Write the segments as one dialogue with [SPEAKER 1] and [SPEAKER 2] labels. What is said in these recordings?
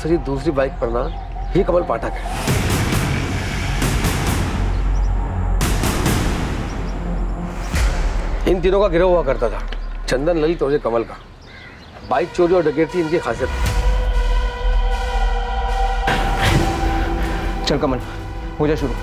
[SPEAKER 1] सजी दूसरी बाइक पर ना ही कमल पाठक है। इन तीनों का गिरोह हुआ करता था, चंदन, ललित और ये कमल का। बाइक चोरी और डकैती इनकी खासियत है।
[SPEAKER 2] चल कमल, हो जा शुरू।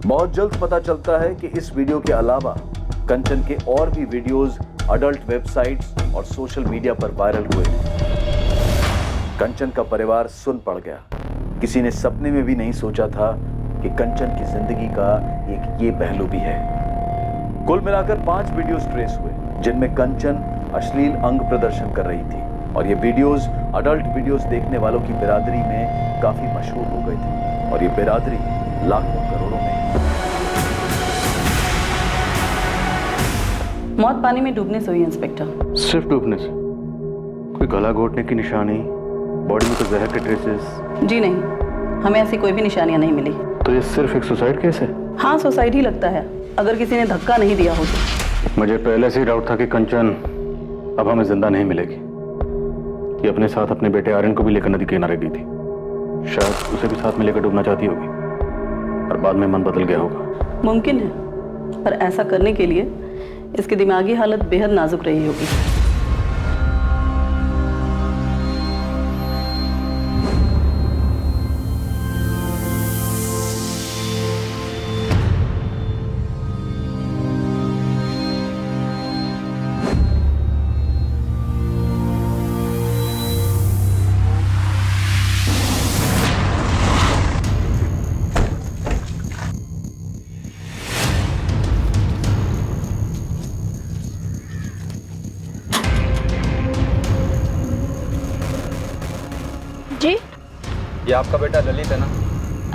[SPEAKER 3] बहुत जल्द पता चलता है कि इस वीडियो के अलावा कंचन के और भी वीडियोस अडल्ट वेबसाइट्स और सोशल मीडिया पर वायरल हुए। कंचन का परिवार सुन पड़ गया। किसी ने सपने में भी नहीं सोचा था कि कंचन की जिंदगी का एक ये पहलू भी है। कुल मिलाकर 5 वीडियोस ट्रेस हुए, जिनमें कंचन अश्लील अंग प्रदर्शन कर रही थी और ये वीडियोस अडल्ट वीडियोस देखने वालों की बिरादरी में काफी मशहूर हो गए थे और ये बिरादरी लाखों करोड़ों में।
[SPEAKER 4] मौत पानी में डूबने से हुई इंस्पेक्टर।
[SPEAKER 5] सिर्फ डूबने से? कोई गला घोटने की निशानी, बॉडी में तो जहर के ट्रेसेस?
[SPEAKER 4] जी नहीं, हमें ऐसी कोई भी निशानियां नहीं मिली।
[SPEAKER 5] तो ये सिर्फ एक सुसाइड केस है?
[SPEAKER 4] हाँ, सुसाइड ही लगता है, अगर किसी ने धक्का नहीं दिया हो तो।
[SPEAKER 5] मुझे पहले से ही डाउट था कि कंचन अब हमें जिंदा नहीं मिलेगी। ये अपने साथ अपने बेटे आर्यन को भी लेकर नदी किनारे गई थी। शायद उसे भी साथ में लेकर डूबना चाहती होगी और बाद में मन बदल गया होगा।
[SPEAKER 4] मुमकिन है, पर ऐसा करने के लिए इसकी दिमागी हालत बेहद नाजुक रही होगी।
[SPEAKER 6] जी,
[SPEAKER 2] ये आपका बेटा ललित है ना?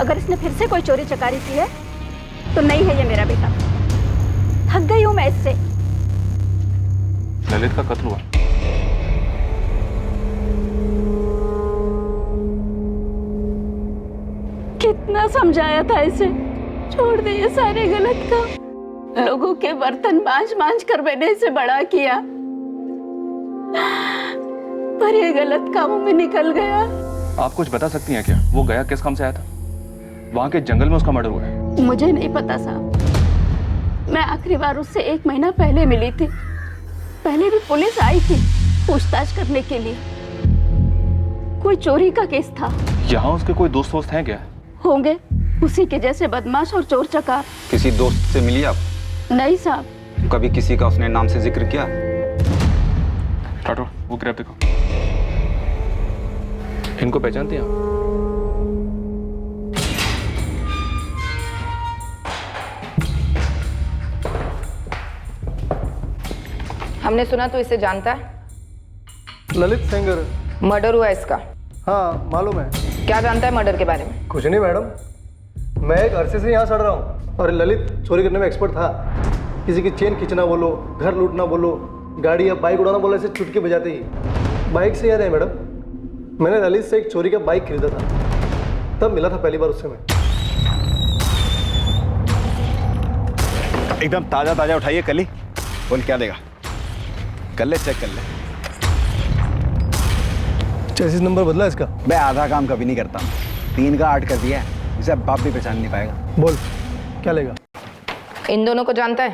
[SPEAKER 6] अगर इसने फिर से कोई चोरी चकारी की है तो नहीं है ये मेरा बेटा। थक गई हूं मैं इससे।
[SPEAKER 5] ललित का कत्ल हुआ?
[SPEAKER 6] कितना समझाया था इसे, छोड़ दे ये सारे गलत काम। लोगों के बर्तन मांज कर मैंने इसे बड़ा किया, पर ये गलत कामों में निकल गया।
[SPEAKER 7] आप कुछ बता सकती हैं क्या? वो गया किस काम से आया था? वहां के जंगल में उसका मर्डर हुआ है।
[SPEAKER 6] मुझे नहीं पता साहब, मैं आखिरी बार उससे 1 महीना पहले मिली थी। पहले भी पुलिस आई थी पूछताछ करने के लिए। कोई चोरी का केस था।
[SPEAKER 7] यहाँ उसके कोई दोस्त वोस्त हैं क्या?
[SPEAKER 6] होंगे, उसी के जैसे बदमाश और चोर चकार।
[SPEAKER 2] किसी दोस्त से मिली आप?
[SPEAKER 6] नहीं साहब।
[SPEAKER 2] कभी किसी का उसने नाम से जिक्र किया?
[SPEAKER 7] राठौर, वो ग्रैब देखो। इनको पहचानते हैं आप?
[SPEAKER 8] हमने सुना तो इसे जानता है।
[SPEAKER 1] ललित सेंगर।
[SPEAKER 8] मर्डर हुआ इसका?
[SPEAKER 1] हाँ मालूम है।
[SPEAKER 8] क्या जानता है मर्डर के बारे में?
[SPEAKER 1] कुछ नहीं मैडम, मैं एक अरसे से यहाँ सड़ रहा हूँ और ललित चोरी करने में एक्सपर्ट था। किसी की चेन खींचना बोलो, घर लूटना बोलो, गाड़ी या बाइक उड़ाना बोलो, ऐसे चुटकी बजाते ही। बाइक से याद है मैडम, मैंने ललित से एक चोरी का बाइक खरीदा था, तब मिला था पहली बार उससे मैं।
[SPEAKER 9] एकदम ताजा ताजा उठाइए कल ही। बोल क्या देगा? कर ले, चेक कर ले।
[SPEAKER 1] चेसिस नंबर बदला इसका?
[SPEAKER 9] मैं आधा काम कभी नहीं करता, 3 का 8 कर दिया है, इसे अब बाप भी पहचान नहीं पाएगा।
[SPEAKER 1] बोल क्या लेगा?
[SPEAKER 8] इन दोनों को जानता है?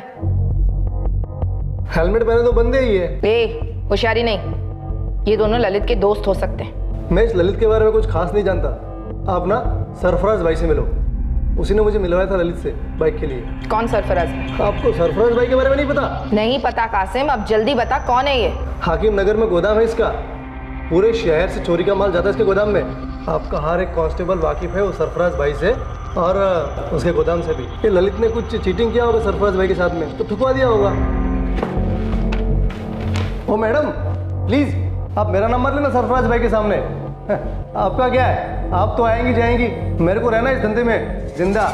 [SPEAKER 1] हेलमेट पहने तो बंदे ही है।
[SPEAKER 8] ए, होशियारी नहीं, ये दोनों ललित के दोस्त हो सकते हैं।
[SPEAKER 1] मैं इस ललित के बारे में कुछ खास नहीं जानता। आप ना सरफराज भाई से मिलो, उसी ने मुझे मिलवाया था ललित से बाइक के लिए।
[SPEAKER 8] कौन सरफराज?
[SPEAKER 1] आपको सरफराज भाई के बारे में नहीं पता?
[SPEAKER 8] नहीं पता कासिम, अब जल्दी बता कौन है ये?
[SPEAKER 1] हाकिम नगर में गोदाम है इसका, पूरे शहर से चोरी का माल जाता है इसके गोदाम में। आपका हर एक कांस्टेबल वाकिफ है उस सरफराज भाई से और उसके गोदाम से भी। ये ललित ने कुछ चीटिंग किया होगा सरफराज भाई के साथ में तो ठुकवा दिया होगा। ओ मैडम प्लीज आप मेरा नंबर लेना सरफराज भाई के सामने। आपका क्या है, आप तो आएंगी जाएंगी, मेरे को रहना इस धंधे में जिंदा।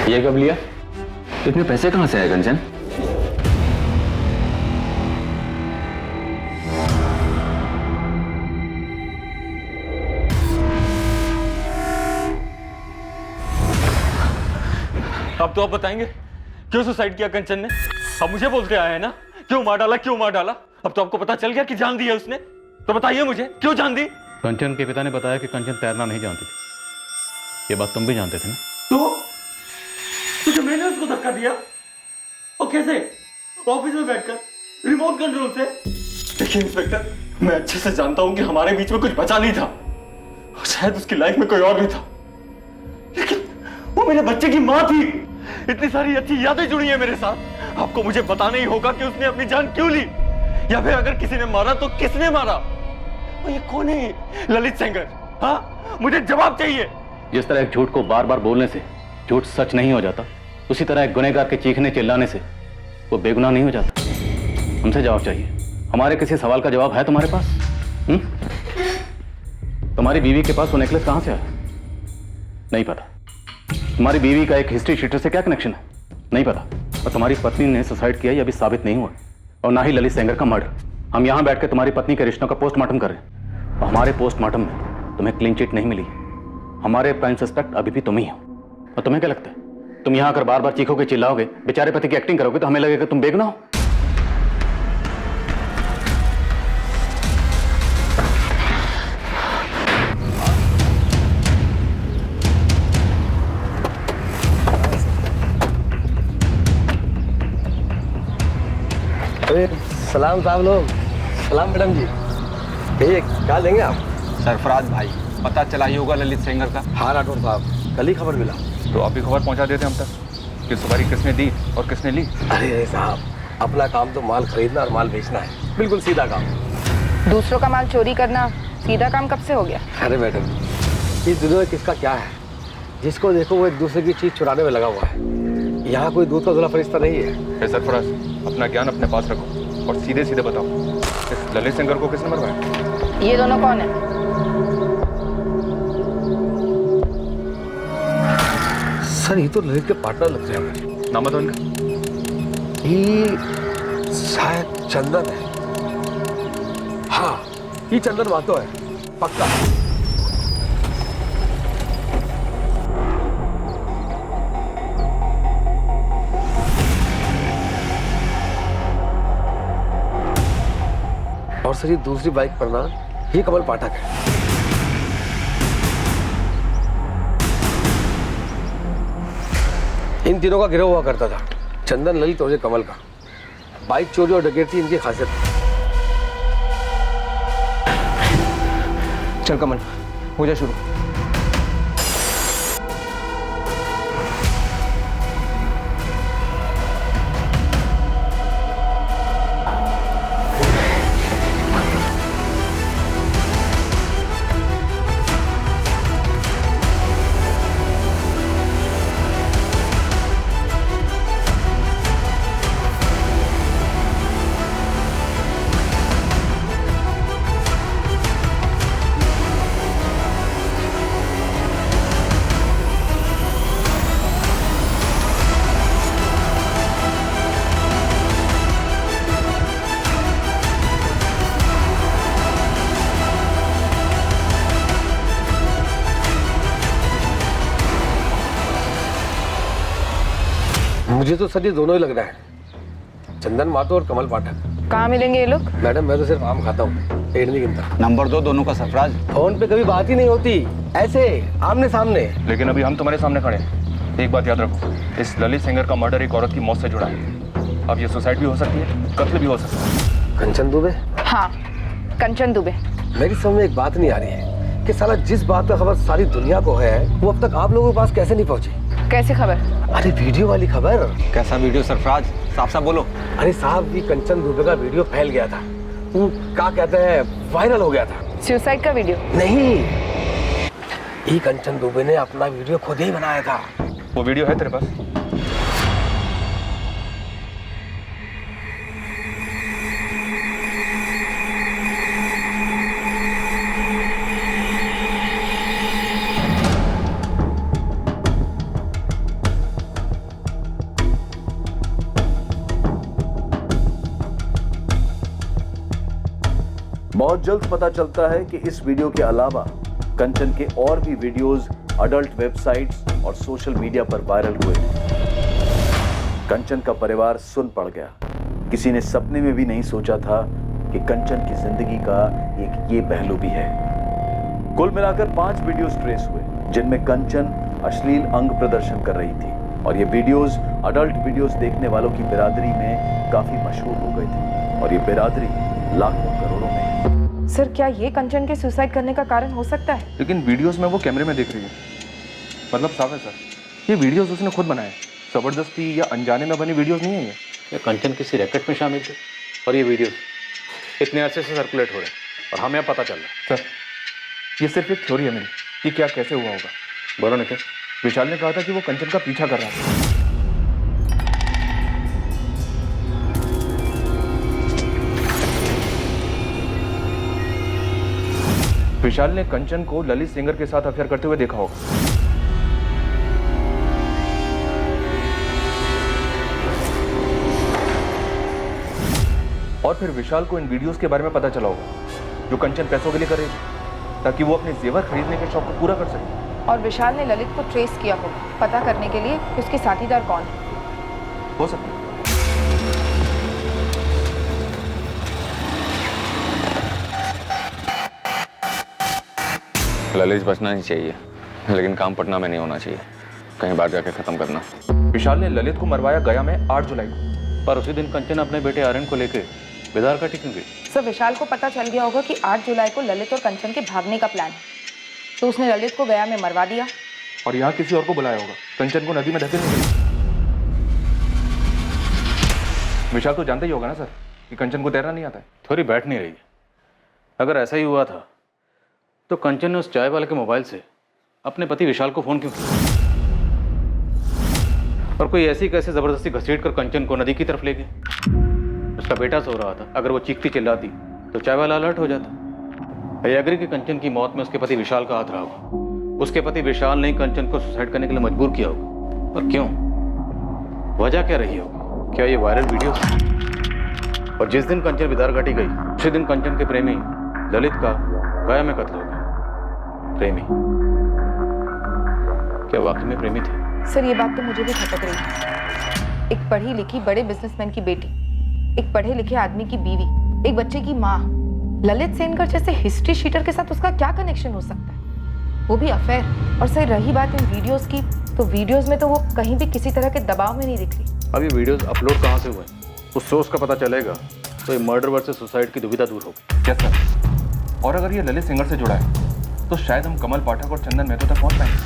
[SPEAKER 2] ये कब लिया? इतने पैसे कहाँ से आए कंचन?
[SPEAKER 7] अब तो आप बताएंगे क्यों सुसाइड किया कंचन ने? अब मुझे बोलते आए हैं ना, क्यों मार डाला क्यों मार डाला? अब तो आपको पता चल गया कि जान दी है उसने, तो बताइए मुझे क्यों जान दी?
[SPEAKER 5] कंचन के पिता ने बताया कि कंचन तैरना नहीं जानती थी। ये बात तुम भी जानते थे ना?
[SPEAKER 7] तो मैंने उसको धक्का दिया और कैसे? ऑफिस में बैठकर रिमोट कंट्रोल से। देखिए इंस्पेक्टर, मैं अच्छे से जानता हूं कि हमारे बीच में कुछ बचा नहीं था और शायद उसकी लाइफ में कोई और भी था, लेकिन वो मेरे बच्चे की माँ थी। इतनी सारी अच्छी यादें जुड़ी हैं मेरे साथ। आपको मुझे बताना ही होगा कि उसने अपनी जान क्यों ली, या फिर अगर किसी ने मारा तो किसने मारा? और ये कौन है ललित सेंगर? हाँ, मुझे जवाब चाहिए।
[SPEAKER 5] जिस तरह एक झूठ को बार बार बोलने से झूठ सच नहीं हो जाता, उसी तरह एक गुनहगार के चीखने चिल्लाने से वो बेगुनाह नहीं हो जाता। हमसे जवाब चाहिए। हमारे किसी सवाल का जवाब है तुम्हारे पास? तुम्हारी बीवी के पास वो नेकलेस कहां से आया? नहीं पता। तुम्हारी बीवी का एक हिस्ट्री शीटर से क्या कनेक्शन है? नहीं पता। और तुम्हारी पत्नी ने सुसाइड किया ये अभी साबित नहीं हुआ, और ना ही ललित सेंगर का मर्डर। हम यहां बैठ के तुम्हारी पत्नी के रिश्तों का पोस्टमार्टम कर रहे हैं, और हमारे पोस्टमार्टम में तुम्हें क्लीन चिट नहीं मिली। हमारे प्राइम सस्पेक्ट अभी भी तुम ही हो। और तुम्हें क्या लगता है, तुम यहां आकर बार बार चीखोगे चिल्लाओगे, बेचारे पति की एक्टिंग करोगे तो हमें लगेगा तुम बेगुनाह हो?
[SPEAKER 1] अरे सलाम साहब लोग। सलाम मैडम जी। भैया क्या लेंगे आप?
[SPEAKER 2] सरफराज भाई, पता चला ही होगा ललित सेंगर का।
[SPEAKER 1] हाँ राठौर साहब, कल ही खबर मिला।
[SPEAKER 7] तो आप भी खबर पहुंचा देते हम तक कि सुपारी किसने दी और किसने ली।
[SPEAKER 1] अरे साहब, अपना काम तो माल खरीदना और माल बेचना है, बिल्कुल सीधा काम।
[SPEAKER 8] दूसरों का माल चोरी करना सीधा काम कब से हो गया?
[SPEAKER 1] अरे मैडम, इस दुनिया में किसका क्या है, जिसको देखो वो एक दूसरे की चीज चुराने में लगा हुआ है। यहाँ कोई दूध का धुला फरिश्ता नहीं है।
[SPEAKER 7] सरफराज, अपना ज्ञान अपने पास रखो और सीधे सीधे बताओ, इस ललित सेंगर को किसने मरवाया?
[SPEAKER 8] ये दोनों कौन है?
[SPEAKER 1] सर ये तो ललित के पार्टनर लग रहे हैं।
[SPEAKER 7] नाम बताओ इनका।
[SPEAKER 1] ये शायद चंदन है। हाँ, ये चंदन मातो है पक्का। और सर ये दूसरी बाइक पर ना ये कमल पाठक है। इन तीनों का गिरोह हुआ करता था, चंदन, ललित और ये कमल का। बाइक चोरी और डकैती इनकी खासियत है।
[SPEAKER 9] चल कमल, हो जा शुरू।
[SPEAKER 1] मुझे तो सर ये दोनों ही लग रहा है, चंदन मातो और कमल पाठक।
[SPEAKER 8] कहाँ मिलेंगे ये लोग?
[SPEAKER 1] मैडम मैं तो सिर्फ आम खाता हूँ, पेड़ नहीं गिनता।
[SPEAKER 2] नंबर 2 दोनों का सरफराज।
[SPEAKER 1] फोन पे कभी बात ही नहीं होती, ऐसे आमने सामने।
[SPEAKER 7] लेकिन अभी हम तुम्हारे सामने खड़े हैं। एक बात याद रखो, इस ललित सेंगर का मर्डर एक औरत की मौत से जुड़ा है। अब ये सुसाइड भी हो सकती है, कत्ल भी हो सकता है।
[SPEAKER 10] कंचन दुबे?
[SPEAKER 8] हाँ, कंचन दुबे।
[SPEAKER 10] मेरी समझ में एक बात नहीं आ रही है कि साला जिस बात पे खबर सारी दुनिया को है वो अब तक आप लोगों के पास कैसे नहीं पहुंची?
[SPEAKER 8] कैसे खबर?
[SPEAKER 10] अरे वीडियो वाली खबर।
[SPEAKER 2] कैसा वीडियो सरफराज? साफ साफ बोलो।
[SPEAKER 10] अरे साहब, ये कंचन दुबे का वीडियो फैल गया था, वो क्या कहते हैं, वायरल हो गया था।
[SPEAKER 8] सुसाइड का वीडियो?
[SPEAKER 10] नहीं, ये कंचन दुबे ने अपना वीडियो खुद ही बनाया था।
[SPEAKER 5] वो वीडियो है तेरे पास?
[SPEAKER 3] बहुत जल्द पता चलता है कि इस वीडियो के अलावा कंचन के और भी वीडियोस अडल्ट वेबसाइट्स और सोशल मीडिया पर वायरल हुए। कंचन का परिवार सुन पड़ गया। किसी ने सपने में भी नहीं सोचा था कि कंचन की जिंदगी का एक ये पहलू भी है। कुल मिलाकर 5 वीडियोस ट्रेस हुए जिनमें कंचन अश्लील अंग प्रदर्शन कर रही थी और ये वीडियोस अडल्ट वीडियोस देखने वालों की बिरादरी में काफी मशहूर हो गए थे और ये बिरादरी लाखों करोड़ों में।
[SPEAKER 8] सर, क्या ये कंचन के सुसाइड करने का कारण हो सकता है?
[SPEAKER 5] लेकिन वीडियोस में वो कैमरे में देख रही है, मतलब साफ है सर, ये वीडियोस उसने खुद बनाए। जबरदस्ती या अनजाने में बनी वीडियोस नहीं है ये कंचन किसी रैकेट में शामिल थे और ये वीडियोस इतने अरसे से सर्कुलेट हो रहे हैं और हमें पता चल रहा है। सर, ये सिर्फ एक थ्योरी है मेरी कि क्या कैसे हुआ होगा। बोलो नितिन। विशाल ने कहा था कि वो कंचन का पीछा कर रहा था। विशाल ने कंचन को ललित सेंगर के साथ अफेयर करते हुए देखा होगा। और फिर विशाल को इन वीडियोस के बारे में पता चला होगा जो कंचन पैसों के लिए कर रही थी ताकि वो अपने जेवर खरीदने के शौक को पूरा कर सके।
[SPEAKER 8] और विशाल ने ललित को ट्रेस किया होगा पता करने के लिए कि उसके साथीदार कौन है।
[SPEAKER 5] हो सकता है।
[SPEAKER 2] ललित बचना नहीं चाहिए, लेकिन काम पटना में नहीं होना चाहिए, कहीं बाहर जाके खत्म करना।
[SPEAKER 5] विशाल ने ललित को मरवाया गया में 8 जुलाई को, पर उसी दिन कंचन अपने बेटे आर्यन को लेकर बेदार का टिकट गई।
[SPEAKER 8] सर, विशाल को पता चल गया होगा कि 8 जुलाई को ललित और कंचन के भागने का प्लान है, तो उसने ललित को गया में मरवा दिया
[SPEAKER 5] और यहाँ किसी और को बुलाया होगा कंचन को नदी में धकेलने के लिए। विशाल तो जानता ही होगा ना सर कि कंचन को तैरना नहीं आता है।
[SPEAKER 11] थोड़ी बैठ नहीं रही है। अगर ऐसा ही हुआ था तो कंचन ने उस चाय वाले के मोबाइल से अपने पति विशाल को फोन क्यों किया? और कोई ऐसी कैसे जबरदस्ती घसीट कर कंचन को नदी की तरफ ले गए? उसका बेटा सो रहा था, अगर वो चीखती चिल्लाती तो चाय वाला अलर्ट हो जाता। आई एग्री कि कंचन की मौत में उसके पति विशाल का हाथ रहा होगा। उसके पति विशाल ने कंचन को सुसाइड करने के लिए मजबूर किया होगा, पर क्यों? वजह क्या रही होगी? क्या ये वायरल वीडियो? और जिस दिन कंचन बिदार घाटी गई उसी दिन कंचन के प्रेमी ललित का गया में कत्ल हो गया। प्रेमी? क्या वाकई में प्रेमी थे?
[SPEAKER 8] सर, ये बात तो मुझे भी खटक रही है। एक पढ़ी लिखी बड़े बिजनेसमैन की बेटी, एक पढ़े लिखे आदमी की बीवी, एक बच्चे की माँ, ललित सेनकर जैसे हिस्ट्री शीटर के साथ उसका क्या कनेक्शन हो सकता है? वो भी अफेयर। और सर, रही बात इन वीडियोस की, तो वीडियोस में तो वो कहीं भी किसी तरह के दबाव में नहीं दिख रही।
[SPEAKER 11] अब ये वीडियोस अपलोड कहाँ से हुए? उस सोर्स का पता चलेगा तो ये मर्डर वर्सेस सुसाइड की दुविधा दूर होगी।
[SPEAKER 5] क्या सर? और अगर ये ललित सिंगर से जुड़ा है तो शायद हम कमल पाठक और चंदन मेहतो तक पहुंच पाएंगे।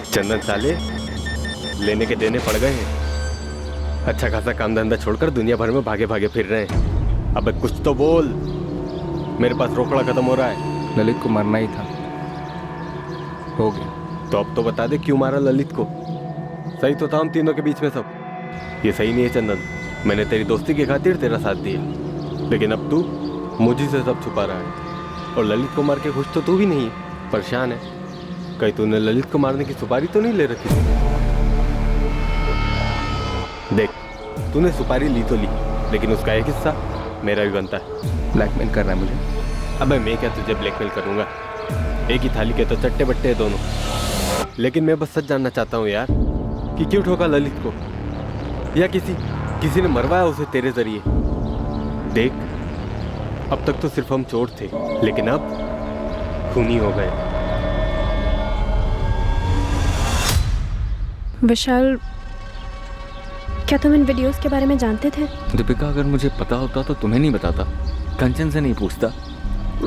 [SPEAKER 12] चंदन साले, लेने के देने पड़ गए हैं। अच्छा खासा काम धंधा छोड़कर दुनिया भर में भागे भागे फिर रहे हैं। अब कुछ तो बोल, मेरे पास रोकड़ा खत्म हो रहा है।
[SPEAKER 9] ललित को मरना ही था, हो गया।
[SPEAKER 12] तो अब तो बता दे क्यों मारा ललित को? सही तो था हम तीनों के बीच में सब। ये सही नहीं है चंदन, मैंने तेरी दोस्ती की खातिर तेरा साथ दिया, लेकिन अब तू मुझे से सब छुपा रहा है। और ललित को मार के खुश तो तू भी नहीं है, परेशान है। कहीं तूने ललित को मारने की सुपारी तो नहीं ले रखी? देख, तूने सुपारी ली तो ली, लेकिन उसका एक हिस्सा मेरा भी बनता है।
[SPEAKER 9] ब्लैकमेल कर रहा है मुझे?
[SPEAKER 12] अबे मैं क्या तुझे ब्लैकमेल करूंगा? एक ही थाली के तो चट्टे बट्टे हैं दोनों। लेकिन मैं बस सच जानना चाहता हूँ यार कि क्यों ठोका ललित को, या किसी ने मरवाया उसे तेरे जरिए? देख, अब तक तो सिर्फ हम चोर थे, लेकिन अब खूनी हो गए।
[SPEAKER 13] विशाल, क्या तुम इन वीडियोस के बारे में जानते थे?
[SPEAKER 2] दीपिका, अगर मुझे पता होता तो तुम्हें नहीं बताता, कंचन से नहीं पूछता।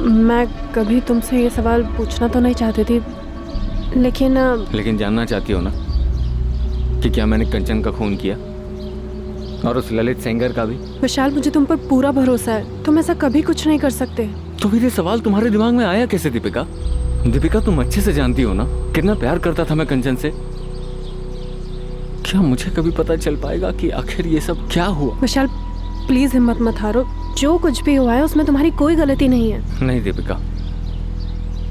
[SPEAKER 13] मैं कभी तुमसे ये सवाल पूछना तो नहीं चाहती थी, लेकिन
[SPEAKER 2] जानना चाहती हो ना कि क्या मैंने कंचन का खून किया, और उस ललित सेंगर का भी?
[SPEAKER 13] विशाल, मुझे तुम पर पूरा भरोसा है, तुम ऐसा कभी कुछ नहीं कर सकते।
[SPEAKER 2] तो फिर ये सवाल तुम्हारे दिमाग में आया कैसे दीपिका? दीपिका, तुम अच्छे से जानती हो ना कितना प्यार करता था मैं कंचन से। क्या मुझे कभी पता चल पाएगा कि आखिर ये सब क्या हुआ?
[SPEAKER 13] विशाल, प्लीज हिम्मत मत हारो, जो कुछ भी हुआ है उसमें तुम्हारी कोई गलती नहीं है।
[SPEAKER 2] नहीं दीपिका,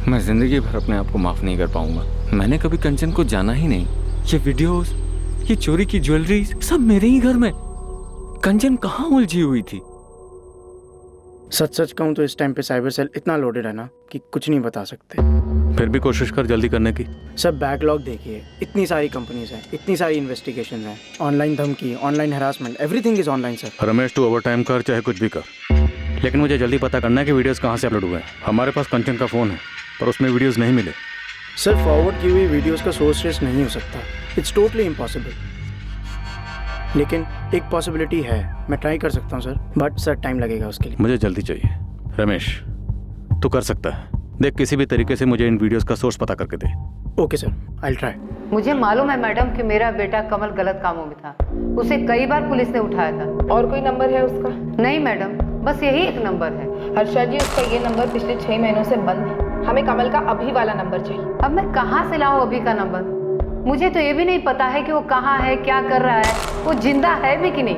[SPEAKER 2] मैं जिंदगी भर अपने आप को माफ नहीं कर पाऊंगा। मैंने कभी कंचन को जाना ही नहीं। ये वीडियोस, ये चोरी की ज्वेलरी, सब मेरे ही घर में। कंचन कहाँ उलझी हुई थी?
[SPEAKER 14] सच कहूँ तो इस टाइम पे साइबर सेल इतना लोडेड है ना कि कुछ नहीं बता सकते।
[SPEAKER 5] फिर भी कोशिश कर जल्दी करने की।
[SPEAKER 14] सब बैकलॉग देखिए, इतनी सारी कंपनीज हैं, इतनी सारी इन्वेस्टिगेशन हैं, ऑनलाइन धमकी, online harassment, everything is online sir.
[SPEAKER 5] Ramesh, तू ओवर टाइम कर चाहे कुछ भी कर, लेकिन मुझे जल्दी पता करना है कि वीडियोस कहाँ से अपलोड हुए हैं। हमारे पास कंचन का फ़ोन है पर उसमें वीडियोस नहीं मिले।
[SPEAKER 14] सर, फॉरवर्ड की हुई वीडियोस का सोर्स ट्रेस नहीं हो सकता, इट्स टोटली इम्पॉसिबल। लेकिन एक पॉसिबिलिटी है, मैं ट्राई कर सकता हूँ सर, बट सर टाइम लगेगा उसके लिए।
[SPEAKER 5] मुझे जल्दी चाहिए। रमेश, तू कर सकता है, देख किसी भी तरीके से मुझे इन वीडियोस का सोर्स पता करके दे।
[SPEAKER 14] Okay sir, I will try.
[SPEAKER 15] मुझे मालूम है मैडम कि मेरा बेटा कमल गलत कामों में था, उसे कई बार पुलिस ने उठाया था।
[SPEAKER 8] और कोई नंबर है उसका?
[SPEAKER 15] नहीं मैडम, बस यही एक नंबर है।
[SPEAKER 8] हर्षा जी, उसका ये नंबर पिछले 6 महीनों से बंद है, हमें कमल का अभी वाला नंबर चाहिए।
[SPEAKER 15] अब मैं कहाँ से लाऊं अभी का नंबर? मुझे तो ये भी नहीं पता है कि वो कहाँ है, क्या कर रहा है, वो जिंदा है भी कि नहीं।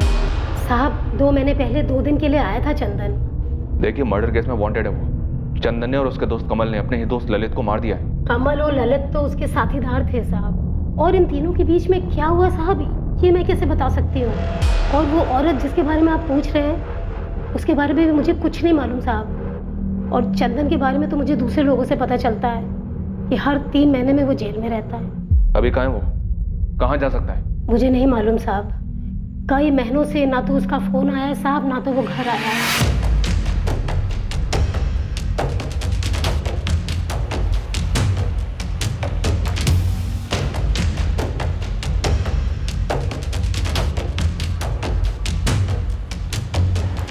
[SPEAKER 16] साहब, 2 महीने पहले 2 दिन के लिए आया था चंदन।
[SPEAKER 2] देखिए, मर्डर केस में वांटेड है वो। चंदन ने और उसके दोस्त कमल ने अपने ही दोस्त ललित को मार दिया है।
[SPEAKER 16] कमल और ललित तो उसके साथीदार थे साहब, और इन तीनों के बीच में क्या हुआ साहब, ये मैं कैसे बता सकती हूँ। और वो औरत जिसके बारे में आप पूछ रहे हैं, उसके बारे में भी मुझे कुछ नहीं मालूम साहब। और चंदन के बारे में तो मुझे दूसरे लोगों से पता चलता है कि हर 3 महीने में वो जेल में रहता है।
[SPEAKER 2] अभी कहाँ है वो? कहाँ जा सकता है?
[SPEAKER 16] मुझे नहीं मालूम साहब, कई महीनों से ना तो उसका फोन आया है साहब, ना तो वो घर आया है।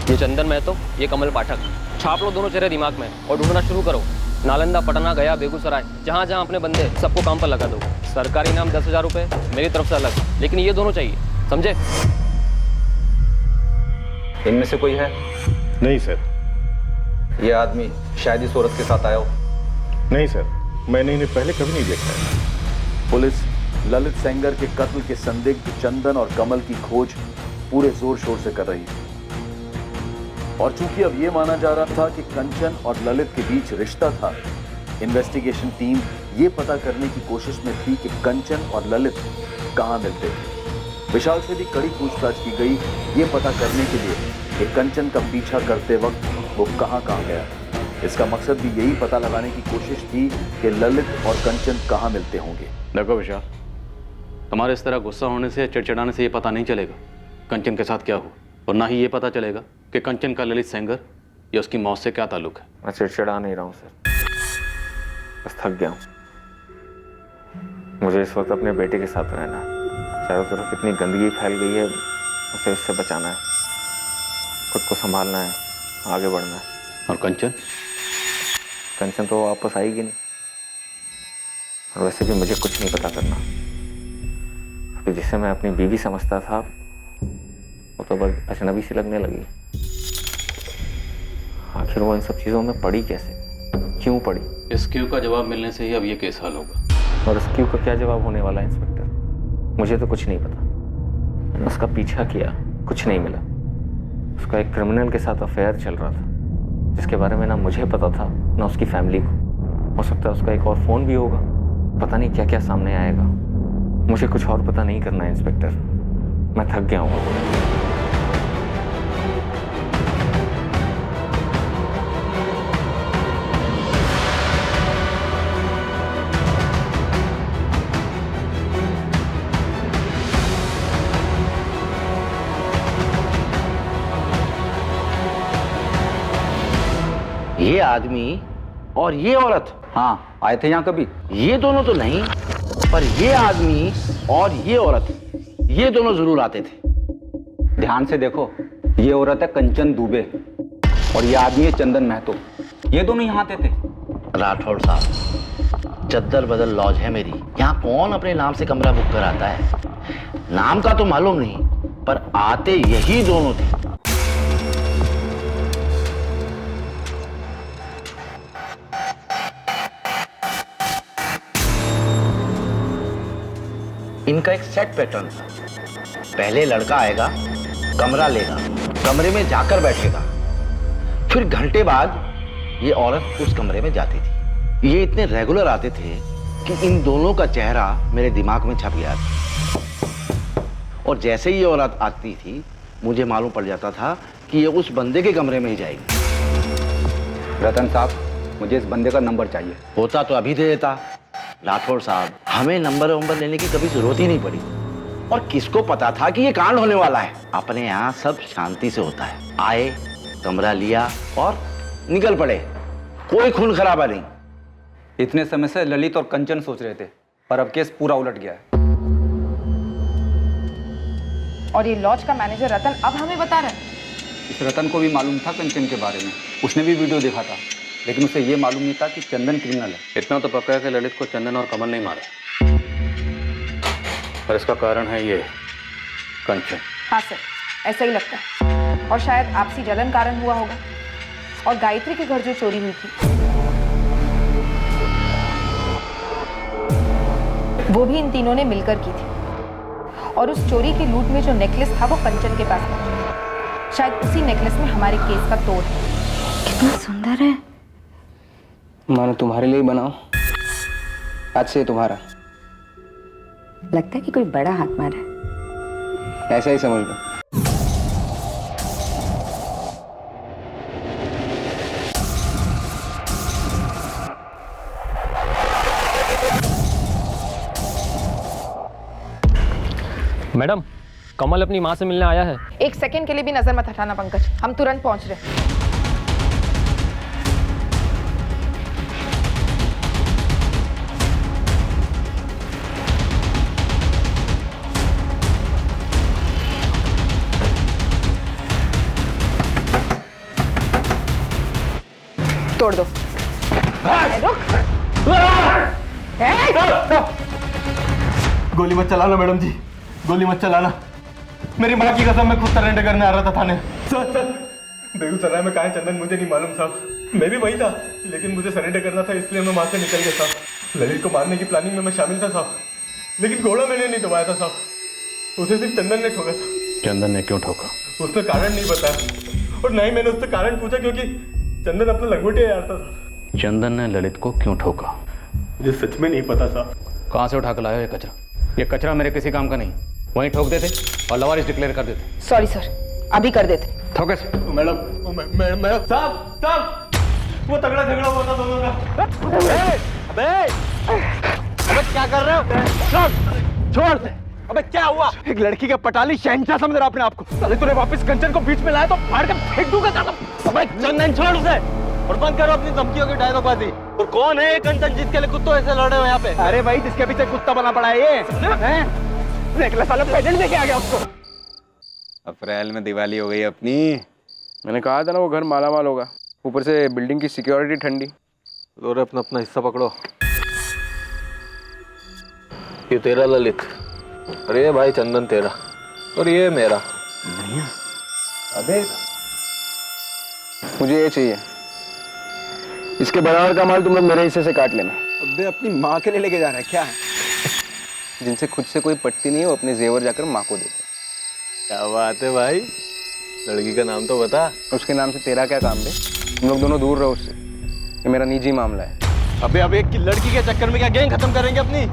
[SPEAKER 17] ये चंदन महतो, ये कमल पाठक। छाप लो दोनों चेहरे दिमाग में और ढूंढना शुरू करो। नालंदा, पटना, गया, बेगूसराय, जहाँ जहाँ अपने बंदे, सबको काम पर लगा दो। सरकारी इनाम 10,000 रुपये मेरी तरफ से अलग, लेकिन ये दोनों चाहिए, समझे?
[SPEAKER 2] इनमें से कोई है?
[SPEAKER 5] नहीं सर।
[SPEAKER 2] ये आदमी शायद इस औरत के साथ आया हो।
[SPEAKER 5] नहीं सर, मैंने इन्हें पहले कभी नहीं देखा है।
[SPEAKER 3] पुलिस ललित सेंगर के कत्ल के संदिग्ध चंदन और कमल की खोज पूरे जोर शोर से कर रही थी। और चूंकि अब यह माना जा रहा था कि कंचन और ललित के बीच रिश्ता था, इन्वेस्टिगेशन टीम ये पता करने की कोशिश में थी कि कंचन और ललित कहां मिलते थे। विशाल से भी कड़ी पूछताछ की गई, ये पता करने के लिए कि कंचन का पीछा करते वक्त वो कहां गया। इसका मकसद भी यही पता लगाने की कोशिश थी कि ललित और कंचन कहां मिलते होंगे।
[SPEAKER 11] देखो विशाल, तुम्हारे इस तरह गुस्सा होने से, चिड़चिड़ाने से ये पता नहीं चलेगा कंचन के साथ क्या हुआ, और ना ही ये पता चलेगा कि कंचन का ललित सेंगर या उसकी मौत से क्या ताल्लुक है।
[SPEAKER 2] मैं चिड़चिड़ा नहीं रहा हूँ सर, बस थक गया हूँ। मुझे इस वक्त अपने बेटे के साथ रहना है। चारों तरफ इतनी गंदगी फैल गई है, उसे इससे बचाना है, खुद को संभालना है, आगे बढ़ना है।
[SPEAKER 11] और कंचन?
[SPEAKER 2] कंचन तो वापस आएगी नहीं, और वैसे भी मुझे कुछ नहीं पता करना। अभी जिसे मैं अपनी बीवी समझता था, वो तो बस अजनबी सी लगने लगी। आखिर वो इन सब चीज़ों में पड़ी कैसे, क्यों पड़ी?
[SPEAKER 11] इस क्यों का जवाब मिलने से ही अब ये केस हल होगा।
[SPEAKER 2] और उस क्यों का क्या जवाब होने वाला है इंस्पेक्टर? मुझे तो कुछ नहीं पता। मैंने उसका पीछा किया, कुछ नहीं मिला। उसका एक क्रिमिनल के साथ अफेयर चल रहा था, जिसके बारे में ना मुझे पता था ना उसकी फैमिली को। हो सकता है उसका एक और फ़ोन भी होगा, पता नहीं क्या क्या सामने आएगा। मुझे कुछ और पता नहीं करना है इंस्पेक्टर, मैं थक गया हूँ।
[SPEAKER 18] ये आदमी और ये औरत, हाँ, आए थे यहाँ कभी? ये दोनों तो नहीं। पर ये आदमी और ये औरत, ये दोनों जरूर आते थे।
[SPEAKER 9] ध्यान से देखो, ये औरत है कंचन दुबे और ये आदमी है चंदन महतो। ये दोनों यहाँ आते थे।
[SPEAKER 18] राठौड़ साहब, चद्दर बदल लॉज है मेरी, यहाँ कौन अपने नाम से कमरा बुक कराता है? नाम का तो मालूम नहीं, पर आते यही दोनों थे। इनका एक सेट पैटर्न था। पहले लड़का आएगा, कमरा लेगा, कमरे में जाकर बैठेगा, फिर घंटे बाद ये औरत उस कमरे में जाती थी। ये इतने रेगुलर आते थे कि इन दोनों का चेहरा मेरे दिमाग में छप गया था। और जैसे ही ये औरत आती थी, मुझे मालूम पड़ जाता था कि ये उस बंदे के कमरे में ही जाएगी।
[SPEAKER 9] रतन साहब, मुझे इस बंदे का नंबर चाहिए।
[SPEAKER 18] होता तो अभी दे देता। राठौड़ साहब, हमें नंबर लेने की कभी जरूरत ही नहीं पड़ी। और किसको पता था कि ये कांड होने वाला है? अपने यहाँ सब शांति से होता है। आए, कमरा लिया और निकल पड़े, कोई खून खराबा नहीं।
[SPEAKER 9] इतने समय से ललित और कंचन सोच रहे थे, पर अब केस पूरा उलट गया है।
[SPEAKER 8] और ये लॉज का मैनेजर रतन अब हमें बता रहा है।
[SPEAKER 9] इस रतन को भी मालूम था कंचन के बारे में, उसने भी वीडियो देखा था, लेकिन उसे ये मालूम नहीं था कि चंदन क्रिमिनल है।
[SPEAKER 11] इतना तो पक्का है कि ललित को चंदन और कमल नहीं मारा, और इसका कारण है ये कंचन।
[SPEAKER 8] हाँ सर, ऐसा ही लगता है। और शायद आपसी जलन कारण हुआ होगा। और गायत्री के घर जो चोरी हुई थी, वो भी इन तीनों ने मिलकर की थी। और उस चोरी की लूट में जो नेकलेस था वो कंचन के पास था। शायद उसी नेकलेस में हमारे केस का तोड़ है।
[SPEAKER 15] कितना सुंदर है।
[SPEAKER 17] मानो तुम्हारे लिए बनाओ, आज से तुम्हारा।
[SPEAKER 15] लगता है कि कोई बड़ा हाथ मारा है।
[SPEAKER 17] ऐसा ही समझ लो। मैडम, कमल अपनी माँ से मिलने आया है।
[SPEAKER 8] एक सेकंड के लिए भी नजर मत हटाना पंकज, हम तुरंत पहुंच रहे हैं। तोड़ दो।
[SPEAKER 1] गोली मत चलाना मैडम जी, गोली मत चलाना। मेरी माँ की कसम, मैं खुद सरेंडर करने आ रहा था थाने। सर, बेगूसराय में कहाँ है चंदन मुझे नहीं मालूम साहब। मैं भी वही था, लेकिन मुझे सरेंडर करना था, इसलिए मैं वहाँ से निकल गया साहब। ललित को मारने की प्लानिंग में मैं शामिल था साहब, लेकिन घोड़ा मैंने नहीं दबाया था साहब। उसे सिर्फ चंदन ने ठोका था।
[SPEAKER 11] चंदन ने क्यों ठोका?
[SPEAKER 1] उसने कारण नहीं बताया, और ना ही मैंने उससे कारण पूछा, क्योंकि चंदन अपना लंगोटिया यारता था।
[SPEAKER 11] चंदन ने ललित को क्यों ठोका?
[SPEAKER 1] मुझे सच में नहीं पता साहब।
[SPEAKER 11] कहाँ से उठा कर लाया ये कचरा? ये कचरा मेरे किसी काम का नहीं। वहीं ठोक देते और लवारिस डिक्लेयर कर देते।
[SPEAKER 8] सॉरी सर, अभी कर देते।
[SPEAKER 11] ठोके से।
[SPEAKER 1] मैडम साहब, वो तगड़ा झगड़ा हुआ था दोनों का।
[SPEAKER 10] अबे क्या कर रहे हो? छोड़ दे। अबे क्या हुआ? एक लड़की का पटाली शहंशाह समझ रहा अपने आप को। साले तूने वापस कंचन को बीच में लाया तो फाड़ के फेंक दूंगा कसम। अबे चंदन छोड़ उसे और बंद करो अपनी धमकियों की डायलॉगबाजी। और कौन है ये कंचन जिसके लिए कुत्तों ऐसे लड़ रहे हो यहाँ पे? अरे भाई, जिसके पीछे कुत्ता बना पड़ा है ये। नेकलेस वाला प्रेजेंट लेके आ गया उसको।
[SPEAKER 12] अप्रैल में दिवाली हो गई अपनी।
[SPEAKER 17] मैंने कहा था ना वो घर मालामाल होगा, ऊपर से बिल्डिंग की सिक्योरिटी ठंडी।
[SPEAKER 1] और अपना अपना हिस्सा पकड़ो। ये तेरा ललित, और ये भाई चंदन तेरा, और ये मेरा।
[SPEAKER 17] नहीं अबे मुझे ये चाहिए, इसके बराबर का माल तुम लोग मेरे हिस्से से काट लेना।
[SPEAKER 9] अबे अपनी माँ के लिए लेके जा रहा है क्या?
[SPEAKER 17] जिनसे खुद से कोई पटती नहीं है, वो अपने जेवर जाकर माँ को देते।
[SPEAKER 1] क्या बात है भाई, लड़की का नाम तो बता।
[SPEAKER 17] उसके नाम से तेरा क्या काम है? तुम लोग दोनों दूर रहो उससे, ये मेरा निजी मामला है।
[SPEAKER 10] अबे एक लड़की के चक्कर में क्या गैंग खत्म करेंगे अपनी?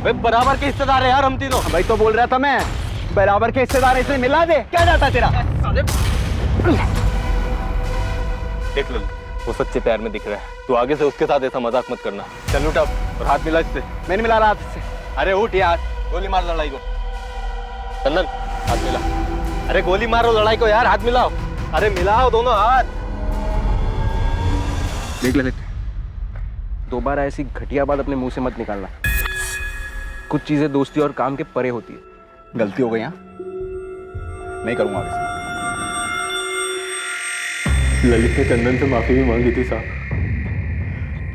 [SPEAKER 10] भाई बराबर के हिस्सेदार है यार हम तीनों। भाई तो बोल रहा था मैं, बराबर के हिस्सेदार है, इसे मिला दे। क्या जाता है तेरा?
[SPEAKER 1] देख लो, वो सच्चे प्यार में दिख रहा है। तू आगे से उसके साथ ऐसा मजाक मत करना। चल उठ अब और हाथ मिला इससे।
[SPEAKER 10] मैं नहीं मिला रहा हाथ इससे। अरे उठ यार, गोली मार लड़ाई को।
[SPEAKER 1] चंदन हाथ मिला।
[SPEAKER 10] अरे गोली मारो लड़ाई को यार, हाथ मिलाओ। अरे मिलाओ दोनों हाथ।
[SPEAKER 17] देख ले, दोबारा ऐसी घटिया बात अपने मुंह से मत निकालना।
[SPEAKER 10] कुछ चीजें दोस्ती और काम के परे होती है।
[SPEAKER 9] गलती हो गई यहाँ, नहीं करूंगा आगे से।
[SPEAKER 12] ललित ने चंदन से माफी भी मांगी थी साहब,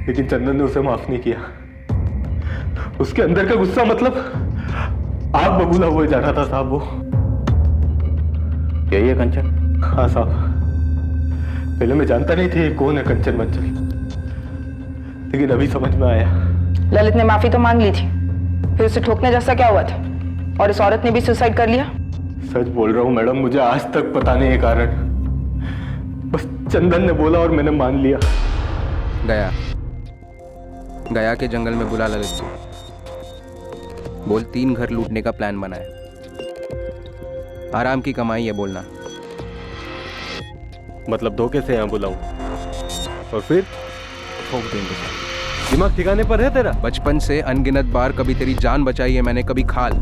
[SPEAKER 12] लेकिन चंदन ने उसे माफ नहीं किया। उसके अंदर का गुस्सा मतलब आग बबूला हुए जा रहा था साहब वो।
[SPEAKER 5] यही है कंचन?
[SPEAKER 12] हाँ साहब, पहले मैं जानता नहीं था कौन है कंचन मंचल, लेकिन अभी समझ में आया।
[SPEAKER 8] ललित ने माफी तो मांग ली थी, फिर उसे ठोकने जैसा क्या हुआ था? और इस औरत ने भी सुसाइड कर लिया?
[SPEAKER 12] सच बोल रहा हूँ मैडम, मुझे आज तक पता नहीं है कारण, बस चंदन ने बोला और मैंने मान लिया।
[SPEAKER 10] गया के जंगल में बुला ललित को, बोल 3 घर लूटने का प्लान बनाया, आराम की कमाई है बोलना।
[SPEAKER 12] मतलब धोखे से यहाँ बुलाऊं और फिर
[SPEAKER 10] ठोक देंगे सर।
[SPEAKER 12] दिमाग ठिकाने पर है तेरा?
[SPEAKER 10] बचपन से अनगिनत बार कभी तेरी जान बचाई है मैंने, कभी खाल।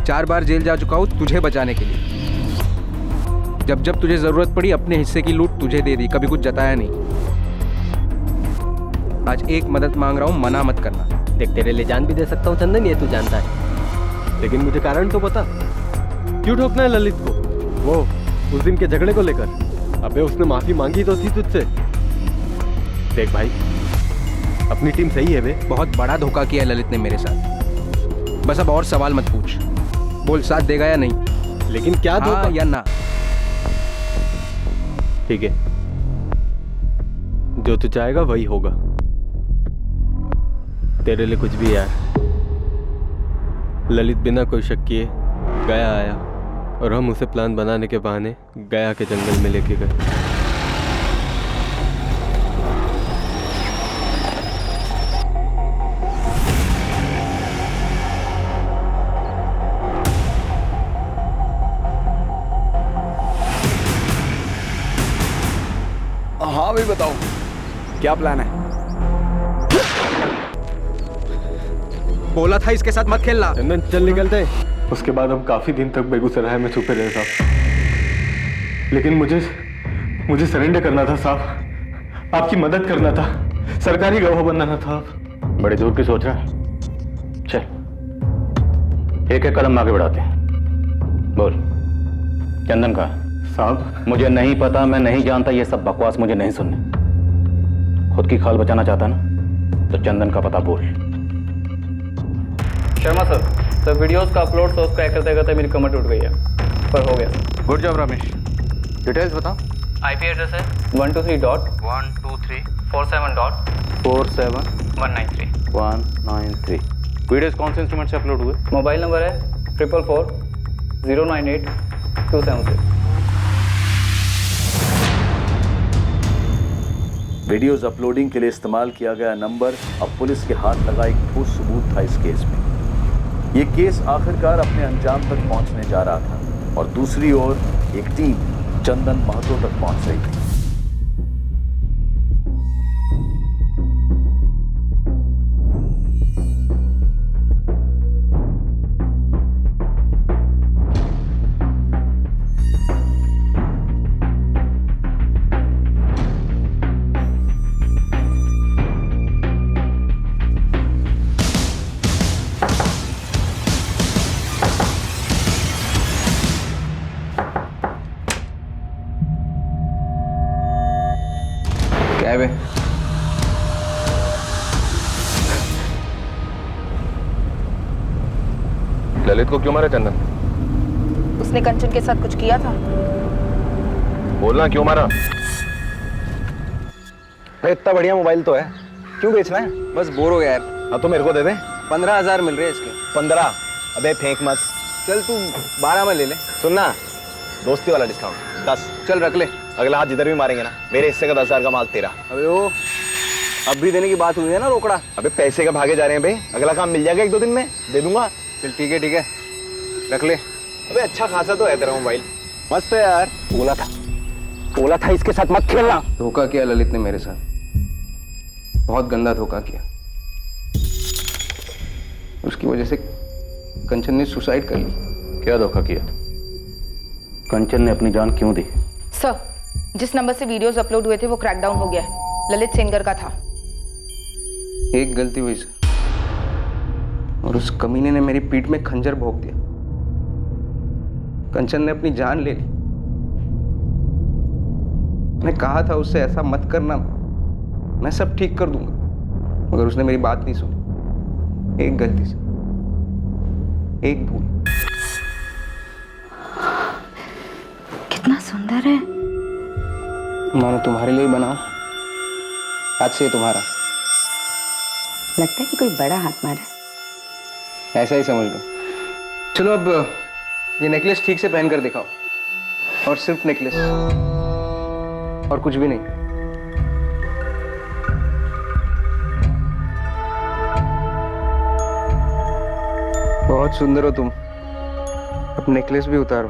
[SPEAKER 10] 4 बार जेल जा चुका हूँ तुझे बचाने के लिए। जब जब तुझे जरूरत पड़ी अपने हिस्से की लूट तुझे दे दी, कभी कुछ जताया नहीं। आज एक मदद मांग रहा हूँ, मना मत करना।
[SPEAKER 19] देख तेरे लिए जान भी दे सकता हूँ चंदन, ये तू जानता है,
[SPEAKER 12] लेकिन मुझे कारण तो बता, क्यों ठोकना है ललित को? वो उस दिन के झगड़े को लेकर? अबे उसने माफी मांगी तो थी तुझसे। देख भाई, अपनी टीम सही है बे।
[SPEAKER 10] बहुत बड़ा धोखा किया है ललित ने मेरे साथ। बस अब और सवाल मत पूछ, बोल साथ देगा या नहीं।
[SPEAKER 12] लेकिन क्या धोखा?
[SPEAKER 10] हाँ या ना?
[SPEAKER 12] ठीक है, जो तू चाहेगा वही होगा, तेरे लिए कुछ भी यार। ललित बिना कोई शक किए गया आया और हम उसे प्लान बनाने के बहाने गया के जंगल में लेके गए।
[SPEAKER 9] हाँ भाई बताओ, क्या प्लान है?
[SPEAKER 10] बोला था इसके साथ मत खेलना।
[SPEAKER 12] चंदन चल निकलते हैं। उसके बाद हम काफी दिन तक बेगूसराय में छुपे रहे साहब, लेकिन मुझे सरेंडर करना था साहब, आपकी मदद करना था, सरकारी गवाह बनाना था।
[SPEAKER 5] बड़ी दूर की सोच रहा है, चल एक एक कदम आगे बढ़ाते हैं। बोल चंदन का?
[SPEAKER 12] साहब
[SPEAKER 5] मुझे नहीं पता, मैं नहीं जानता, ये सब बकवास मुझे नहीं सुनने। खुद की खाल बचाना चाहता ना तो चंदन का पता बोल।
[SPEAKER 17] शर्मा सर वीडियोस का अपलोड सोर्स क्रैक करते करते मेरी कमर टूट गई है, पर हो गया।
[SPEAKER 11] गुड जॉब रमेश, डिटेल्स बताओ।
[SPEAKER 17] आईपी एड्रेस है 123.193
[SPEAKER 11] वीडियोस कौन से इंस्ट्रूमेंट से अपलोड हुए?
[SPEAKER 17] मोबाइल नंबर है 444-098-276।
[SPEAKER 3] वीडियोस अपलोडिंग के लिए इस्तेमाल किया गया नंबर अब पुलिस के हाथ लगा एक ठोस सबूत था इस केस में। ये केस आखिरकार अपने अंजाम तक पहुंचने जा रहा था और दूसरी ओर एक टीम चंदन महतो तक पहुंच रही थी।
[SPEAKER 10] क्या है?
[SPEAKER 12] ललित को क्यों मारा चंदन?
[SPEAKER 8] उसने कंचन के साथ कुछ किया था।
[SPEAKER 12] बोलना क्यों मारा?
[SPEAKER 9] भाई इतना बढ़िया मोबाइल तो है, क्यों बेचना है?
[SPEAKER 10] बस बोर हो गया यार।
[SPEAKER 9] हाँ तो मेरे को दे दे।
[SPEAKER 10] 15,000 मिल रहे हैं इसके।
[SPEAKER 9] 15? अबे फेंक मत,
[SPEAKER 10] चल तू 12 में ले ले।
[SPEAKER 9] सुनना, दोस्ती वाला डिस्काउंट 10।
[SPEAKER 10] चल रख ले,
[SPEAKER 9] अगला हाथ जिधर भी मारेंगे ना, मेरे हिस्से का 10,000 का माल तेरा।
[SPEAKER 10] अबे वो अब भी देने की बात हुई है ना रोकड़ा।
[SPEAKER 9] अबे पैसे का भागे जा रहे हैं बे, अगला काम मिल जाएगा 1-2 दिन में, दे दूंगा।
[SPEAKER 10] चल ठीक है रख ले।
[SPEAKER 9] अबे अच्छा खासा तो है तेरा मोबाइल।
[SPEAKER 10] मस्त है यार। बोला था इसके साथ मत खेलना। धोखा किया ललित ने मेरे साथ, बहुत गंदा धोखा किया। उसकी वजह से कंचन ने सुसाइड कर ली।
[SPEAKER 5] क्या धोखा किया? कंचन ने अपनी जान क्यों दी?
[SPEAKER 8] सर, जिस नंबर से वीडियोस अपलोड हुए थे वो क्रैकडाउन हो गया है, ललित सेनगर का था।
[SPEAKER 10] एक गलती हुई सर,
[SPEAKER 20] और उस कमीने ने मेरी पीठ में खंजर भोंक दिया। कंचन ने अपनी जान ले ली। मैंने कहा था उससे ऐसा मत करना, मैं सब ठीक कर दूंगा, मगर उसने मेरी बात नहीं सुनी। एक गलती से, एक भूल।
[SPEAKER 8] कितना सुंदर है।
[SPEAKER 20] मानो तुम्हारे लिए बना, आज से तुम्हारा।
[SPEAKER 8] लगता है कि कोई बड़ा हाथ मारा।
[SPEAKER 20] ऐसा ही समझ लो। चलो अब ये नेकलेस ठीक से पहन कर दिखाओ, और सिर्फ नेकलेस और कुछ भी नहीं। बहुत सुंदर हो तुम। अब नेकलेस भी उतारो।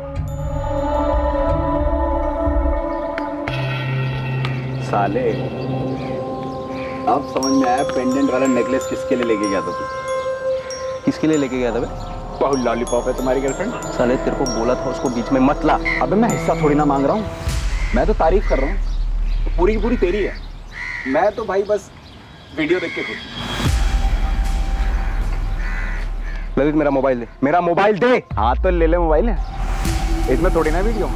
[SPEAKER 3] साले, अब समझ में आया पेंडेंट वाला नेकलेस किसके लिए लेके गया था तू।
[SPEAKER 20] किसके लिए लेके गया था बे?
[SPEAKER 3] बहुत लॉलीपॉप है तुम्हारी गर्लफ्रेंड।
[SPEAKER 20] साले तेरे को बोला था उसको बीच में मत ला।
[SPEAKER 3] अबे मैं हिस्सा थोड़ी ना मांग रहा हूँ, मैं तो तारीफ कर रहा हूँ। पूरी की पूरी तेरी है। मैं तो भाई बस वीडियो देख के खुश।
[SPEAKER 20] ललित मेरा मोबाइल दे, मेरा मोबाइल दे।
[SPEAKER 3] हाँ तो ले ले मोबाइल है, इसमें थोड़ी ना वीडियो,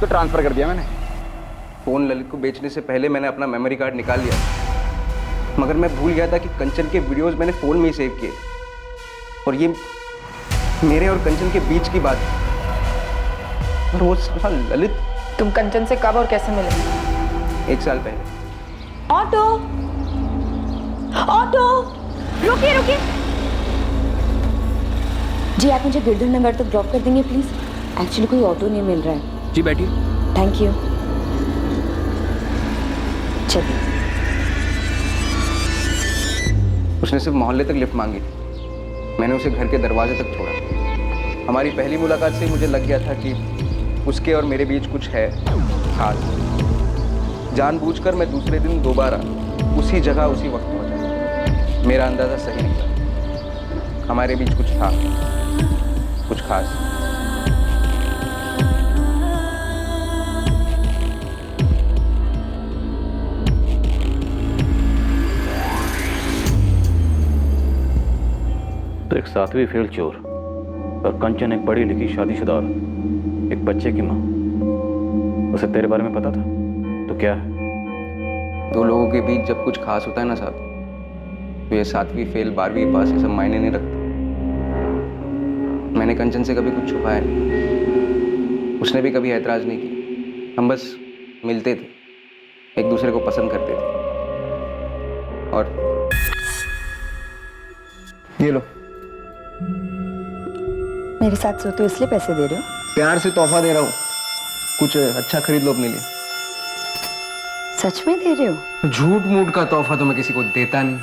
[SPEAKER 3] तो ट्रांसफर कर दिया मैंने।
[SPEAKER 20] फोन ललित को बेचने से पहले मैंने अपना मेमोरी कार्ड निकाल लिया, मगर मैं भूल गया था कि कंचन के वीडियोस मैंने फोन में ही सेव किए। और ये मेरे और कंचन के बीच की बात है। और वो साला ललित।
[SPEAKER 8] तुम कंचन से कब और कैसे मिले?
[SPEAKER 20] 1 साल पहले।
[SPEAKER 6] ऑटो, ऑटो, रुकिए रुकिए।
[SPEAKER 8] जी आप मुझे गिरधर नगर तक ड्रॉप कर देंगे प्लीज? एक्चुअली कोई ऑटो नहीं मिल रहा है।
[SPEAKER 20] जी बैठिए।
[SPEAKER 8] Thank you. चलिए।
[SPEAKER 20] उसने सिर्फ मोहल्ले तक लिफ्ट मांगी थी, मैंने उसे घर के दरवाजे तक छोड़ा। हमारी पहली मुलाकात से मुझे लग गया था कि उसके और मेरे बीच कुछ है खास। जानबूझकर मैं दूसरे दिन दोबारा उसी जगह उसी वक्त पहुंचा। मेरा अंदाजा सही निकला, हमारे बीच कुछ था, कुछ खास।
[SPEAKER 5] तो एक 7वीं फेल चोर और कंचन एक पढ़ी लिखी शादीशुदा औरत, एक बच्चे की माँ। उसे तेरे बारे में पता था तो क्या है?
[SPEAKER 20] 2 लोगों के बीच जब कुछ खास होता है ना साहब, तो ये 7वीं फेल 12वीं पास ये सब मायने नहीं रखते। मैंने कंचन से कभी कुछ छुपाया नहीं, उसने भी कभी ऐतराज नहीं किया। हम बस मिलते थे, एक दूसरे को पसंद करते थे। और ये लो।
[SPEAKER 8] मेरे साथ सोते हो इसलिए पैसे दे रहे हो?
[SPEAKER 20] प्यार से तोहफा दे रहा हूँ, कुछ अच्छा खरीद लो अपने लिए।
[SPEAKER 8] सच में दे रहे हो?
[SPEAKER 20] झूठ मूठ का तोहफा तो मैं किसी को देता नहीं।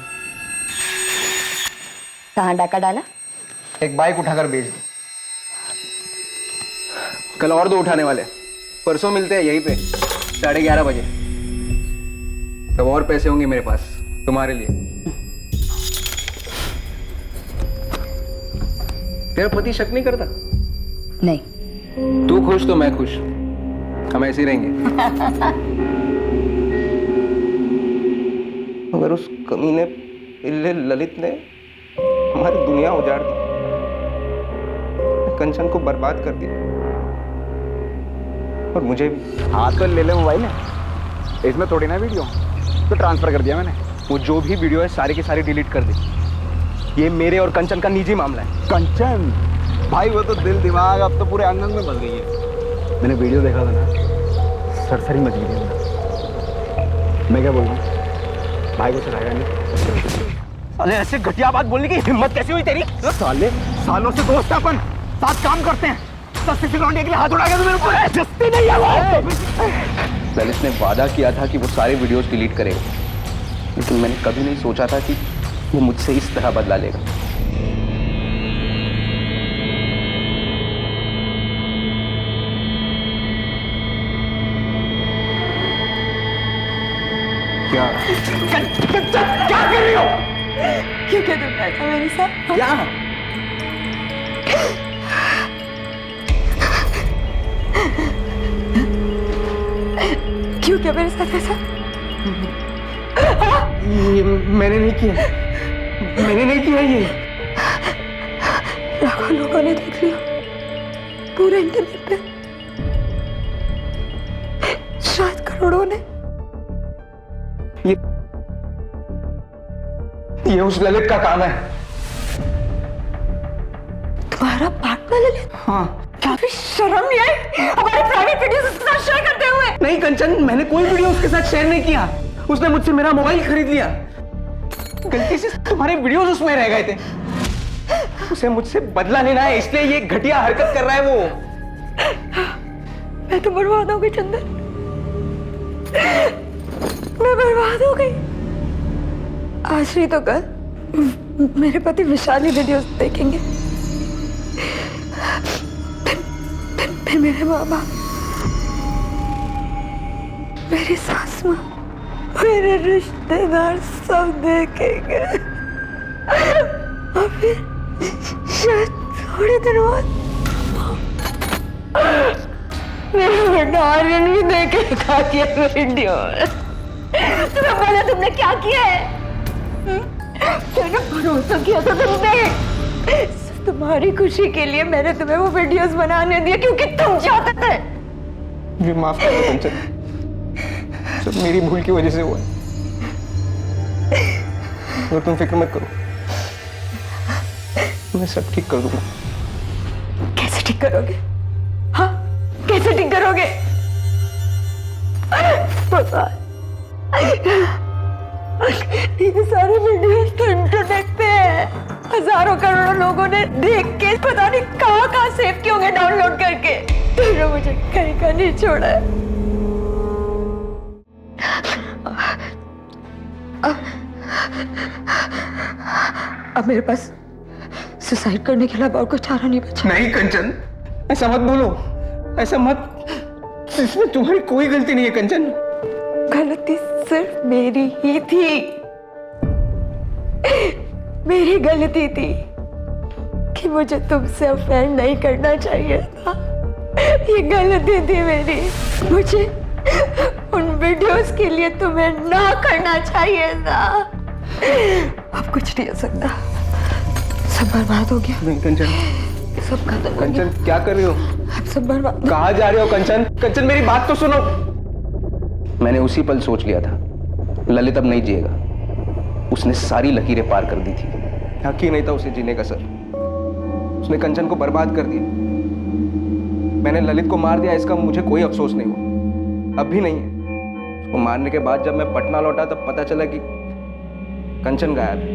[SPEAKER 8] कहाँ डाका डाला?
[SPEAKER 20] एक बाइक उठाकर बेच दो। कल और 2 उठाने वाले, परसों मिलते हैं यहीं पे 11:30 बजे। तब और पैसे होंगे मेरे पास तुम्हारे लिए। तेरा पति शक नहीं करता?
[SPEAKER 8] नहीं।
[SPEAKER 20] तू खुश तो मैं खुश, हम ऐसे ही रहेंगे। मगर उस कमीने पिल्ले ललित ने हमारी दुनिया उजाड़ दी, कंचन को बर्बाद कर दिया, और मुझे भी।
[SPEAKER 3] हाँ तो ले ले मोबाइल है, इसमें थोड़ी ना वीडियो, तो ट्रांसफर कर दिया मैंने।
[SPEAKER 20] वो जो भी वीडियो है सारी की सारी डिलीट कर दी। ये मेरे और कंचन का निजी मामला है।
[SPEAKER 3] कंचन भाई वो तो दिल दिमाग अब तो पूरे अंग अंग में बस गई है। मैंने वीडियो देखा था ना, सरसरी मच गई थी। मैं क्या बोल रहा हूँ, भाई को चलाएगा नहीं।
[SPEAKER 10] अरे ऐसे घटिया बात बोलने की हिम्मत कैसे हुई तेरी?
[SPEAKER 3] साले सालों से दोस्त हैं अपन, साथ काम करते हैं। सस्ती सी लौंडिया के लिए हाथ उड़ा गया तो मेरे ऊपर जस्ती नहीं है वो।
[SPEAKER 20] ललित ने वादा किया था कि वो सारे वीडियोस डिलीट करेगा, लेकिन मैंने कभी नहीं सोचा था कि वो मुझसे इस तरह बदला लेगा। क्या
[SPEAKER 10] क्या कर रही हो?
[SPEAKER 8] क्यों क्या तुम ऐसा मेरे साथ?
[SPEAKER 20] क्या?
[SPEAKER 8] क्यों क्या मेरे साथ ऐसा?
[SPEAKER 20] ये मैंने नहीं किया, मैंने नहीं किया ये।
[SPEAKER 8] लाखों लोगों ने देख लिया, पूरे इंटरनेट पे, शायद करोड़ों ने।
[SPEAKER 20] ये उस ललित का काम है।
[SPEAKER 8] तुम्हारा पार्टनर ललित?
[SPEAKER 20] हाँ।
[SPEAKER 8] क्या भी शर्म नहीं आई हमारे प्राइवेट वीडियोस उसके साथ शेयर करते हुए?
[SPEAKER 20] नहीं कंचन, मैंने कोई वीडियो उसके साथ शेयर नहीं किया। उसने मुझसे मेरा मोबाइल खरीद लिया। गलती से तुम्हारे वीडियोस उसमें रह गए थे। उसे मुझसे बदला लेना है, इसलिए ये घटिया हरकत कर रहा है वो।
[SPEAKER 8] मैं तो बर्बाद हो गई चंदन, मैं बर्बाद हो गई। आज नहीं तो कल मेरे पति विशाली वीडियोस देखेंगे, फिर मेरे माँ बाप, मेरी सास माँ, मेरे रिश्तेदार सब देखेंगे। और फिर शायद थोड़े दिन बाद मेरा बेटा आर्यन भी देखेगा ये वीडियो। तुम्हें पता तुमने क्या किया है? मैंने भरोसा किया था तुम पे। सिर्फ तुम्हारी खुशी के लिए मैंने तुम्हें वो वीडियोस बनाने दिए क्योंकि तुम चाहते थे।
[SPEAKER 20] मुझे माफ कर दो कंचन, सब मेरी भूल की वजह से हुआ है। और तुम फिक्र मत करो, मैं सब ठीक कर दूंगा।
[SPEAKER 8] कैसे ठीक करोगे? हाँ, कैसे ठीक करोगे? पता है, ये सारे वीडियोस तो इंटरनेट पे है। हजारों करोड़ों लोगों ने देख के पता नहीं कहाँ सेव किए होंगे डाउनलोड करके। तुमने मुझे कहीं का नहीं छोड़ा है। अब मेरे पास सुसाइड करने के अलावा और कोई चारा नहीं बचा।
[SPEAKER 20] नहीं कंचन, ऐसा मत बोलो, ऐसा मत। इसमें तुम्हारी कोई गलती नहीं है कंचन।
[SPEAKER 8] गलती सिर्फ मेरी ही थी, मेरी गलती थी कि मुझे तुमसे अफेयर नहीं करना चाहिए था। ये गलती थी मेरी। मुझे उन वीडियोस के लिए तुम्हें ना करना चाहिए था। अब कुछ नहीं हो सकता, सब बर्बाद हो गया।
[SPEAKER 20] नहीं कंचन,
[SPEAKER 8] सब खत्म हो गया।
[SPEAKER 20] कंचन क्या कर रही हो?
[SPEAKER 8] अब सब बर्बाद।
[SPEAKER 20] कहाँ जा रहे हो कंचन? कंचन मेरी बात तो सुनो। मैंने उसी पल सोच लिया था ललित अब नहीं जिएगा। उसने सारी लकीरें पार कर दी थी। हक ही नहीं था उसे जीने का सर। उसने कंचन को बर्बाद कर दिया। मैंने ललित को मार दिया, इसका मुझे कोई अफसोस नहीं हुआ, अब भी नहीं है। उसको मारने के बाद जब मैं पटना लौटा तब पता चला कि कंचन गायब है।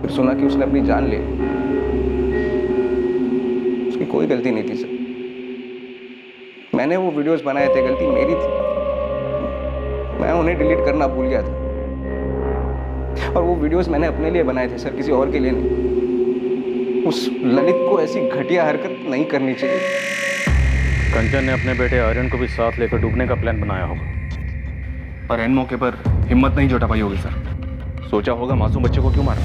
[SPEAKER 20] फिर सुना कि उसने अपनी जान ले ली। उसकी कोई गलती नहीं थी सर। मैंने वो वीडियोस बनाए थे, गलती मेरी थी। मैं उन्हें डिलीट करना भूल गया था। और वो वीडियोस मैंने अपने लिए बनाए थे सर, किसी और के लिए नहीं। उस ललित को ऐसी घटिया हरकत नहीं करनी चाहिए।
[SPEAKER 5] कंचन ने अपने बेटे आर्यन को भी साथ लेकर डूबने का प्लान बनाया होगा, पर एन मौके पर हिम्मत नहीं जुटा पाई होगी सर। सोचा होगा मासूम बच्चे को क्यों मारा।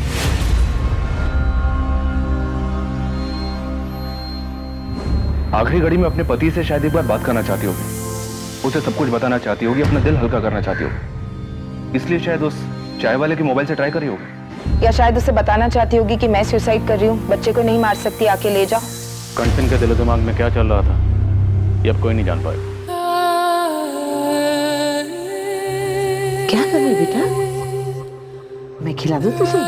[SPEAKER 5] आखिरी घड़ी में अपने पति से शायद एक बार बात करना चाहती होगी, उसे सब कुछ बताना चाहती होगी, अपना दिल हल्का करना चाहती होगी, इसलिए शायद उस चाय वाले के मोबाइल से ट्राई करी होगी।
[SPEAKER 8] या शायद उसे बताना चाहती होगी कि मैं सुसाइड कर रही हूँ, बच्चे को नहीं मार सकती, आके ले जाओ।
[SPEAKER 5] कंचन के दिलो दिमाग में क्या चल रहा था ये अब कोई नहीं जान पाएगा।
[SPEAKER 21] क्या कर रही बेटा? मैं खिला दूं तुझे?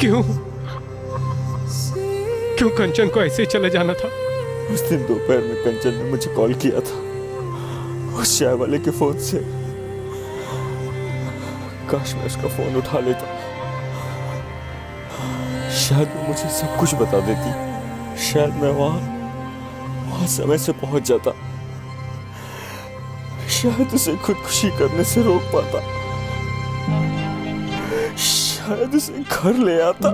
[SPEAKER 12] क्यों कंचन को ऐसे ही चले जाना था?
[SPEAKER 22] उस दिन दोपहर में कंचन ने मुझे कॉल किया था उस चाय वाले के फोन से। काश मैं उसका फोन उठा लेता, शायद वो मुझे सब कुछ बता देती, शायद मैं वहां समय से पहुंच जाता, शायद उसे खुदकुशी करने से रोक पाता, शायद उसे घर ले आता।